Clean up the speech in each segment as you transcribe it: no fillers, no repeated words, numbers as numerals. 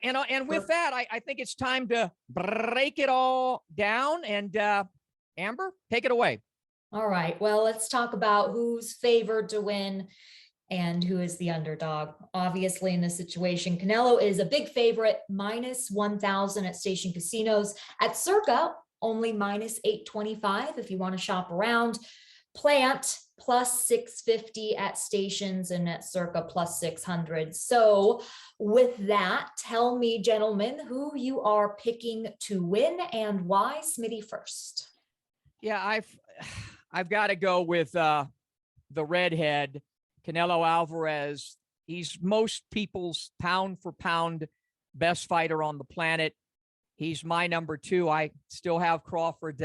And with that, I think it's time to break it all down. And Amber, take it away. All right. Well, let's talk about who's favored to win and who is the underdog. Obviously, in this situation, Canelo is a big favorite, minus 1,000 at station casinos. At Circa, only minus 825 if you want to shop around. Plant plus 650 at stations, and at Circa plus 600. So with that, tell me, gentlemen, who you are picking to win and why. Smitty first. Yeah, I've got to go with the redhead, Canelo Alvarez. He's most people's pound for pound best fighter on the planet. He's my number 2. I still have Crawford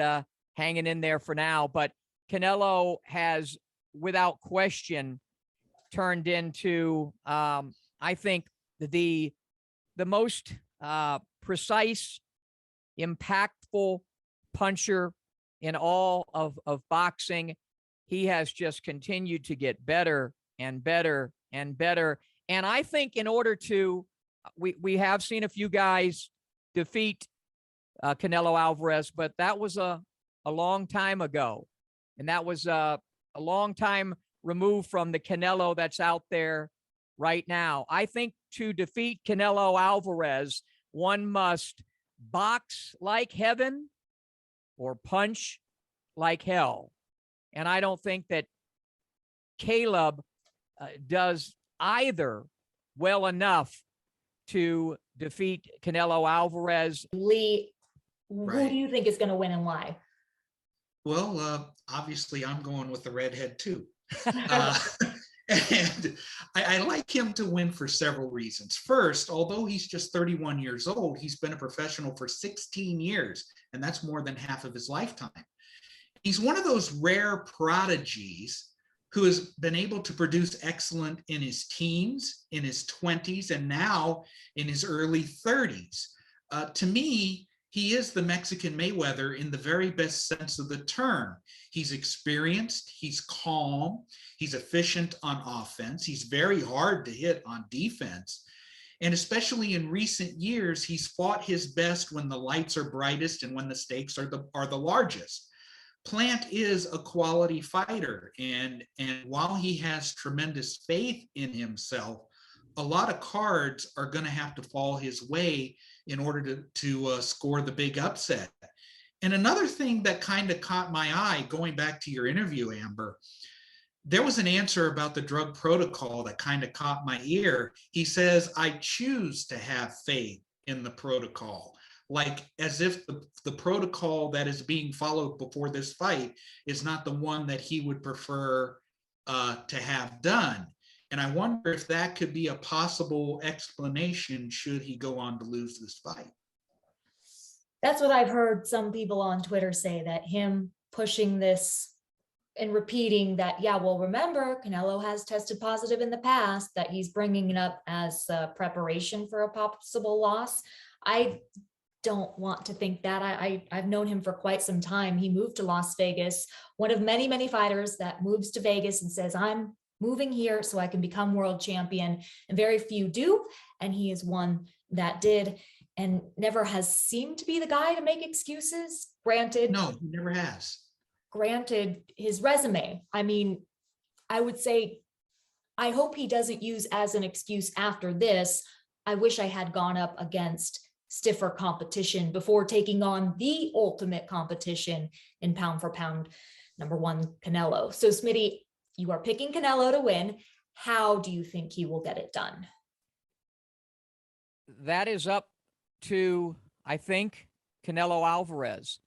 hanging in there for now, but Canelo has, without question, turned into, I think, the most precise, impactful puncher in all of boxing. He has just continued to get better and better and better. And I think in order to, we have seen a few guys defeat Canelo Alvarez, but that was a long time ago. And that was a long time removed from the Canelo that's out there right now. I think to defeat Canelo Alvarez, one must box like heaven or punch like hell. And I don't think that Caleb does either well enough to defeat Canelo Alvarez. Lee, who do you think is going to win and why? Well, obviously, I'm going with the redhead too. And I like him to win for several reasons. First, although he's just 31 years old, he's been a professional for 16 years, and that's more than half of his lifetime. He's one of those rare prodigies who has been able to produce excellent in his teens, in his 20s, and now in his early 30s. To me, he is the Mexican Mayweather in the very best sense of the term. He's experienced, he's calm, he's efficient on offense, he's very hard to hit on defense. And especially in recent years, he's fought his best when the lights are brightest and when the stakes are the largest. Plant is a quality fighter, and while he has tremendous faith in himself, a lot of cards are going to have to fall his way in order to score the big upset. And another thing that kind of caught my eye, going back to your interview, Amber, there was an answer about the drug protocol that kind of caught my ear. He says, I choose to have faith in the protocol, like as if the protocol that is being followed before this fight is not the one that he would prefer to have done. And I wonder if that could be a possible explanation should he go on to lose this fight. That's what I've heard some people on Twitter say, that him pushing this and repeating that, yeah, well, remember, Canelo has tested positive in the past, that he's bringing it up as preparation for a possible loss. I don't want to think that. I've known him for quite some time. He moved to Las Vegas, one of many, many fighters that moves to Vegas and says, I'm moving here so I can become world champion. And very few do. And he is one that did, and never has seemed to be the guy to make excuses. Granted. No, he never has. Granted, his resume, I mean, I would say, I hope he doesn't use as an excuse after this, I wish I had gone up against stiffer competition before taking on the ultimate competition in pound for pound, number 1, Canelo. So Smitty, you are picking Canelo to win. How do you think he will get it done? That is up to, I think, Canelo Alvarez.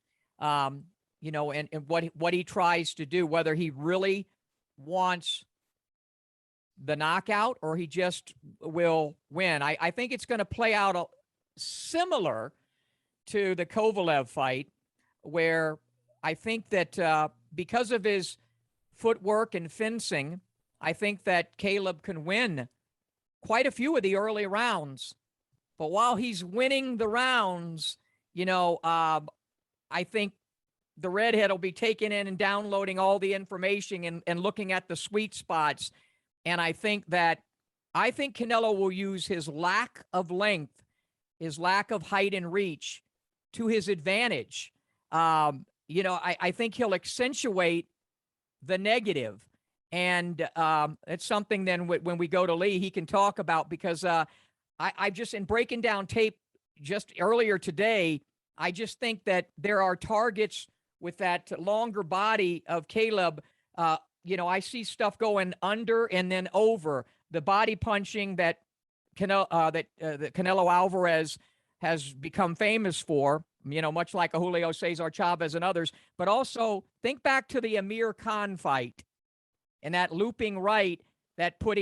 You know, and what he tries to do, whether he really wants the knockout or he just will win. I think it's going to play out similar to the Kovalev fight, where I think that because of his footwork and fencing, I think that Caleb can win quite a few of the early rounds. But while he's winning the rounds, you know, I think the redhead will be taking in and downloading all the information and looking at the sweet spots. And I think Canelo will use his lack of length his lack of height and reach to his advantage. I think he'll accentuate the negative. And it's something then when we go to Lee, he can talk about, because I just, in breaking down tape just earlier today, I just think that there are targets with that longer body of Caleb. I see stuff going under and then over. The body punching that Canelo Alvarez has become famous for, much like a Julio Cesar Chavez and others. But also think back to the Amir Khan fight and that looping right that put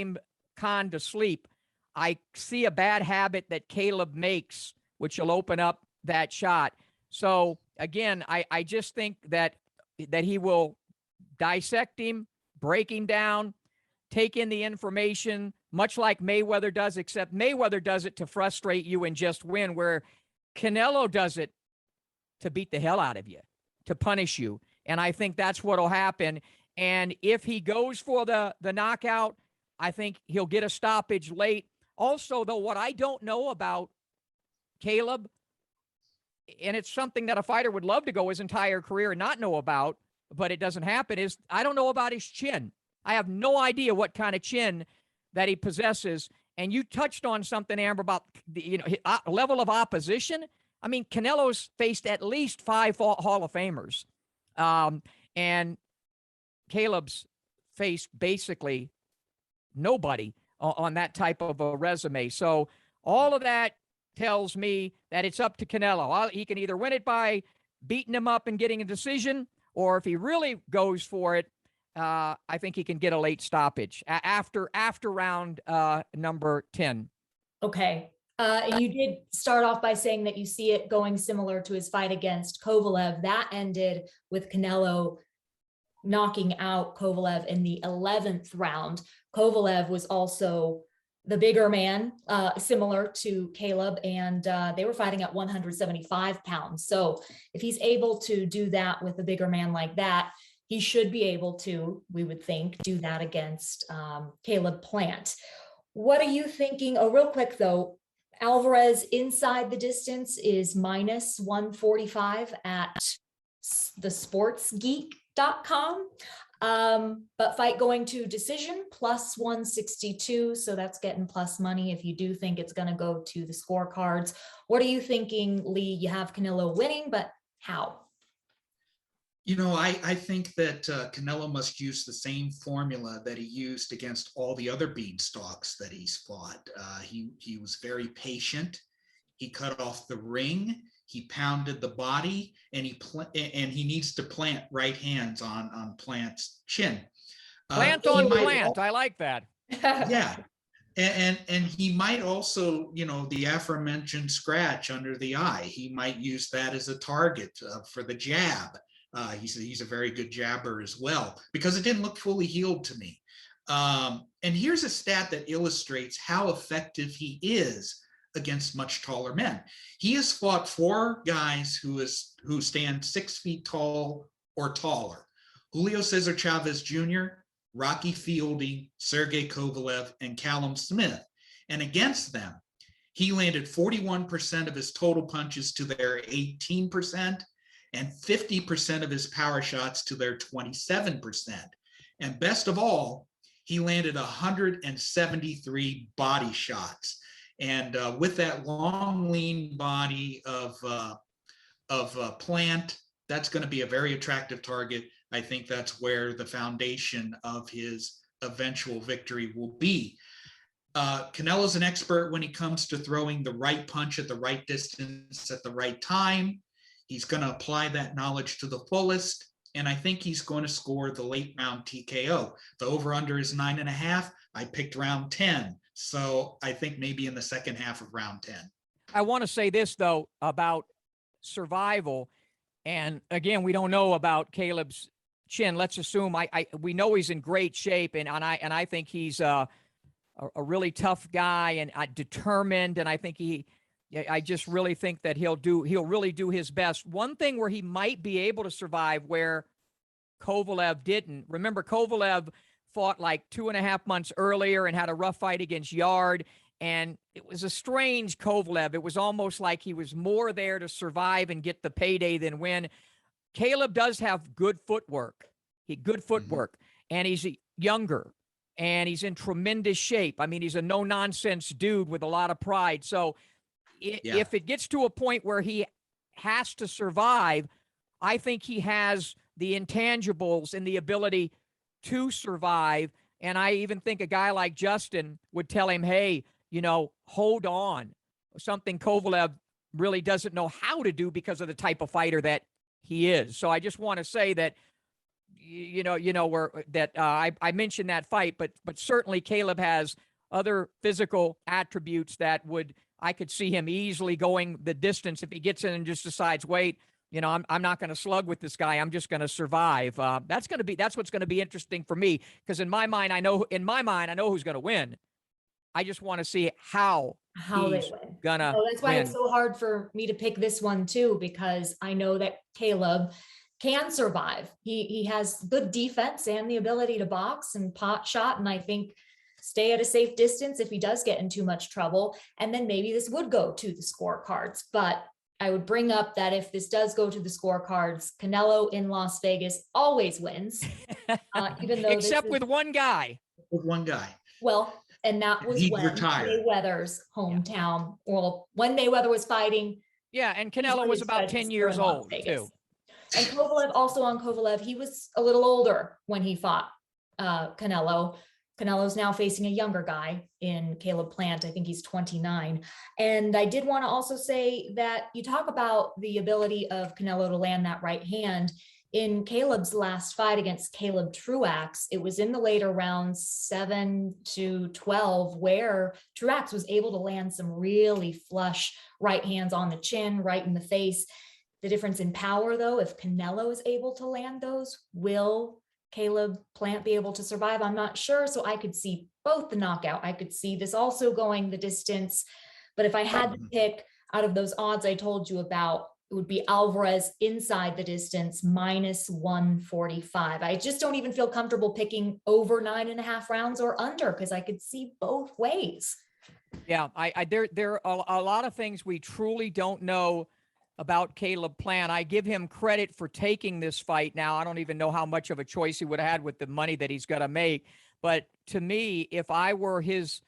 Khan to sleep. I see a bad habit that Caleb makes, which will open up that shot. So again, I just think that he will dissect him, break him down, take in the information, much like Mayweather does, except Mayweather does it to frustrate you and just win, where Canelo does it to beat the hell out of you, to punish you. And I think that's what will happen. And if he goes for the knockout, I think he'll get a stoppage late. Also, though, what I don't know about Caleb, and it's something that a fighter would love to go his entire career and not know about, but it doesn't happen, is I don't know about his chin. I have no idea what kind of chin that he possesses. And you touched on something, Amber, about the level of opposition. I mean, Canelo's faced at least 5 Hall of Famers. And Caleb's faced basically nobody on that type of a resume. So all of that tells me that it's up to Canelo. He can either win it by beating him up and getting a decision, or if he really goes for it, I think he can get a late stoppage after round number 10. Okay. And you did start off by saying that you see it going similar to his fight against Kovalev. That ended with Canelo knocking out Kovalev in the 11th round. Kovalev was also the bigger man, similar to Caleb, and they were fighting at 175 pounds. So if he's able to do that with a bigger man like that, he should be able to, we would think, do that against Caleb Plant. What are you thinking? Oh, real quick though, Alvarez inside the distance is minus 145 at thesportsgeek.com. But fight going to decision plus 162. So that's getting plus money if you do think it's going to go to the scorecards. What are you thinking, Lee? You have Canelo winning, but how? I think that Canelo must use the same formula that he used against all the other beanstalks that he's fought. He was very patient. He cut off the ring. He pounded the body, and he needs to plant right hands on Plant's chin. Plant on Plant. I like that. Yeah. And he might also, the aforementioned scratch under the eye, he might use that as a target for the jab. He's a very good jabber as well, because it didn't look fully healed to me. And here's a stat that illustrates how effective he is against much taller men. He has fought 4 guys who stand 6 feet tall or taller: Julio Cesar Chavez Jr., Rocky Fielding, Sergey Kovalev, and Callum Smith. And against them, he landed 41% of his total punches to their 18%, and 50% of his power shots to their 27%. And best of all, he landed 173 body shots. And with that long, lean body of Plant, that's going to be a very attractive target. I think that's where the foundation of his eventual victory will be. Canelo's an expert when he comes to throwing the right punch at the right distance at the right time. He's going to apply that knowledge to the fullest, and I think he's going to score the late round TKO. The over-under is 9.5. I picked round 10, so I think maybe in the second half of round 10. I want to say this, though, about survival, and again, we don't know about Caleb's chin. Let's assume we know he's in great shape, and I think he's a really tough guy and determined, and I think I just really think that he'll really do his best. One thing where he might be able to survive where Kovalev didn't. Remember, Kovalev fought like 2.5 months earlier and had a rough fight against Yard, And it was a strange Kovalev. It was almost like he was more there to survive and get the payday than win. Caleb does have good footwork. And he's younger, and he's in tremendous shape. I mean, he's a no-nonsense dude with a lot of pride. So if it gets to a point where he has to survive, I think he has the intangibles and the ability to survive. And I even think a guy like Justin would tell him, hey, hold on. Something Kovalev really doesn't know how to do because of the type of fighter that he is. So I just want to say that, I mentioned that fight, but certainly Caleb has other physical attributes that I could see him easily going the distance if he gets in and just decides, wait, I'm not going to slug with this guy. I'm just going to survive. That's what's going to be interesting for me, because in my mind, I know who's going to win. I just want to see how they he's win. gonna So that's why win. it's so hard for me to pick this one too, because I know that Caleb can survive. He has good defense and the ability to box and pot shot, and I think stay at a safe distance if he does get in too much trouble. And then maybe this would go to the scorecards. But I would bring up that if this does go to the scorecards, Canelo in Las Vegas always wins, even though except with one guy. With one guy. Well, and that was He'd when retire. Mayweather's hometown. Well, when Mayweather was fighting. Yeah, and Canelo was about 10 years old too. And Kovalev, also on Kovalev, he was a little older when he fought Canelo. Canelo's now facing a younger guy in Caleb Plant. I think he's 29. And I did want to also say that you talk about the ability of Canelo to land that right hand. In Caleb's last fight against Caleb Truax, it was in the later rounds 7-12, where Truax was able to land some really flush right hands on the chin, right in the face. The difference in power, though, if Canelo is able to land those, will Caleb Plant be able to survive? I'm not sure. So I could see both the knockout. I could see this also going the distance. But if I had to pick out of those odds I told you about, it would be Alvarez inside the distance -145. I just don't even feel comfortable picking over 9.5 rounds or under, because I could see both ways. Yeah, there are a lot of things we truly don't know about Caleb Plant. I give him credit for taking this fight. Now, I don't even know how much of a choice he would have had with the money that he's got to make. But to me, if I were his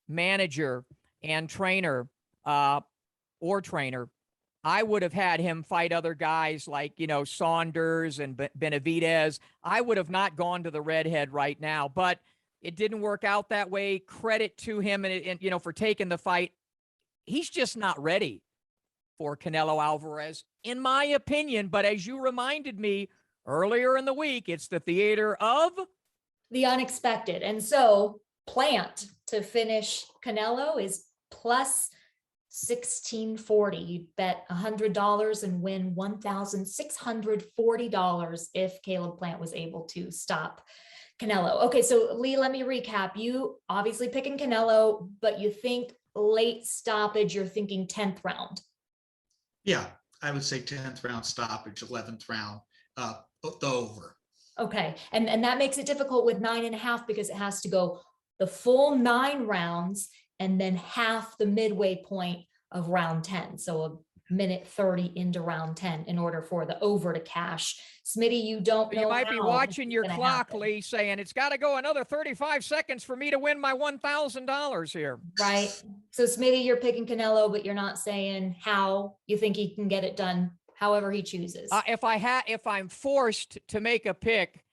manager and trainer, I would have had him fight other guys like, Saunders and Benavidez. I would have not gone to the redhead right now, but it didn't work out that way. Credit to him and for taking the fight. He's just not ready for Canelo Alvarez, in my opinion. But as you reminded me earlier in the week, it's the theater of the unexpected. And so Plant to finish Canelo is plus 1640. You'd bet $100 and win $1,640 if Caleb Plant was able to stop Canelo. Okay, so Lee, let me recap. You obviously picking Canelo, but you think late stoppage, you're thinking 10th round. Yeah, I would say 10th round stoppage, 11th round, the over. Okay, and that makes it difficult with 9.5, because it has to go the full 9 rounds and then half the midway point of round 10. So a minute 30 into round 10 in order for the over to cash. Smitty, you don't know. You might be watching your clock, Lee, saying it's got to go another 35 seconds for me to win my $1,000 here. Right. So Smitty, you're picking Canelo, but you're not saying how you think he can get it done, however he chooses. If I'm forced to make a pick,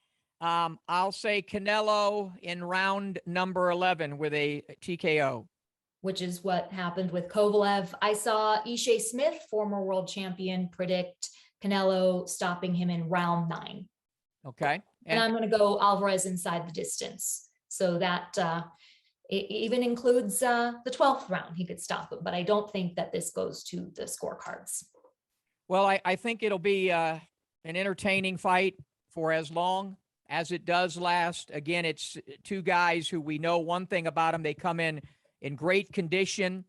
I'll say Canelo in round number 11 with a TKO. Which is what happened with Kovalev. I saw Ishe Smith, former world champion, predict Canelo stopping him in round 9. Okay. And I'm going to go Alvarez inside the distance. So that it even includes the 12th round. He could stop him, but I don't think that this goes to the scorecards. Well, I think it'll be an entertaining fight for as long as it does last. Again, it's two guys who we know one thing about them. They come in great condition.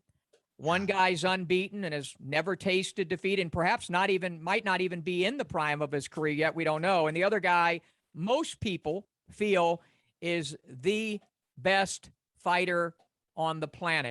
One guy's unbeaten and has never tasted defeat, and perhaps might not even be in the prime of his career yet. We don't know. And the other guy, most people feel, is the best fighter on the planet.